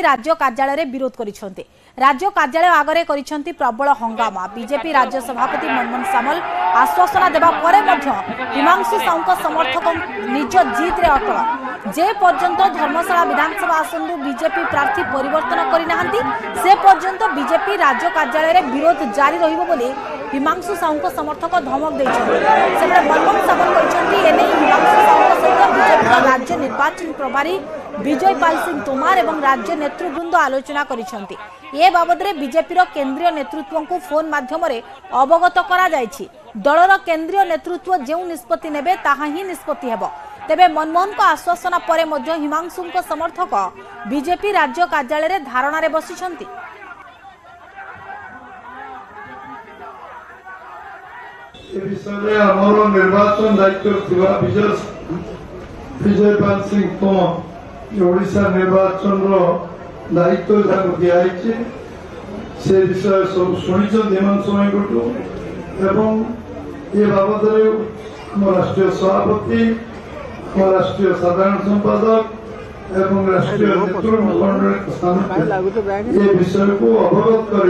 राज्य कार्यालय विरोध करिसेंते। राज्य कार्यालय आगरे करिसेंती प्रबल हंगामा। बीजेपी राज्य सभापति मनमोहन सामल आश्वासन देबा परे मध्य हिमांशु साहू समर्थक निज जिद रे अटल। जे पर्यंत धर्मशाला विधानसभा आसन बीजेपी प्रार्थी परिवर्तन करिनाहांती से पर्यंत बीजेपी राज्य कार्यालय विरोध जारी रहिबो बोली हिमांशु साहू समर्थक धमक दैछन्ते। सेबे मनमोहन सामल कहिसेंती एने हिमांशु साहू सहित बीजेपी राज्य निर्वाचन प्रभारी विजय पाल सिंह तोमार एवं राज्य नेतृवृंद आलोचना करिसेंती। ए बाबद बीजेपी केंद्रीय नेतृत्व को फोन माध्यम अवगत करा जायछि। दलर केंद्रीय नेतृत्व जो निष्पत्ति नेबे ताहा ही निष्पत्ति हेबो। तेबे मनमोहन को आश्वासन परे मध्य हिमांशु समर्थक बीजेपी राज्य कार्यालय धारणा रे बसिछंती। निर्वाचन दायित्व विजय पाल सिंह तोमर ओडिशा निर्वाचन दायित्व दिखाई से विषय सब शुणी हिमांशु एवं ये बाबद राष्ट्रीय सभापति राष्ट्रीय साधारण संपादक एवं राष्ट्रीय नेतृत्व ये विषय को अवगत कर